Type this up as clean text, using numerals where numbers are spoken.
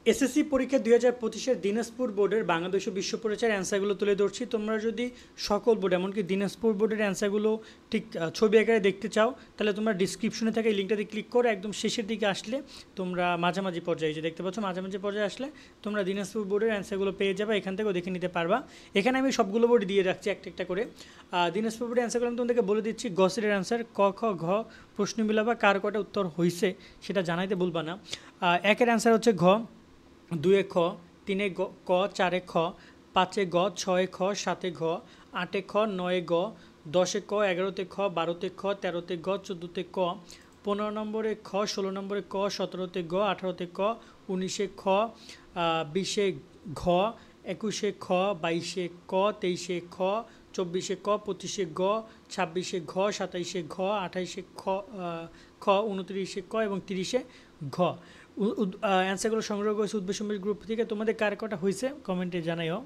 SSC পরীক্ষা 2025-এর দিনাজপুর বোর্ডের বাংলাদেশ ও বিশ্ব পরিচয়ের অ্যান্সারগুলো তুলে ধরছি। তোমরা যদি সকল বোর্ড এমনকি দিনাজপুর বোর্ডের অ্যান্সারগুলো ঠিক ছবি আকারে দেখতে চাও, তাহলে তোমরা ডিসক্রিপশনে থাকা এই লিঙ্কটাতে ক্লিক করে একদম শেষের দিকে আসলে তোমরা মাঝামাঝি পর্যায়ে যে দেখতে পাচ্ছ, মাঝামাঝি পর্যায়ে আসলে তোমরা দিনাজপুর বোর্ডের অ্যান্সারগুলো পেয়ে যাবে, এখান থেকেও দেখে নিতে পারবা। এখানে আমি সবগুলো বোর্ড দিয়ে রাখছি একটা একটা করে। দিনাজপুর বোর্ডের অ্যান্সারগুলো আমি তোমাদেরকে বলে দিচ্ছি। গ সেটের অ্যান্সার ক খ ঘ প্রশ্ন মিলাবা, কার কটা উত্তর হয়েছে সেটা জানাইতে ভুলবা না। একের অ্যান্সার হচ্ছে ঘ, 2-এ খ, 3-এ ক, 4-এ খ, 5-এ গ, 6-এ খ, 7-এ ঘ, 8-এ খ, 9-এ গ, 10-এ ক, 11-তে খ, 12-তে খ, 13-তে গ, 14-তে ক, 15 নম্বরে খ, 16 নম্বরে ক, 17-তে গ, 18-তে ক, 19-এ খ, 20-এ ঘ, 21-এ খ, 22-এ ক, 23-এ খ, 24-এ ক, 25-এ গ, 26-এ ঘ, 27-এ ঘ, 28-এ খ, 29-এ ক এবং 30-এ ঘ। অ্যান্সারগুলো সংগ্রহ করেছে উদ্বেগ গ্রুপ থেকে। তোমাদের কার কটা হয়েছে কমেন্টে জানাইও।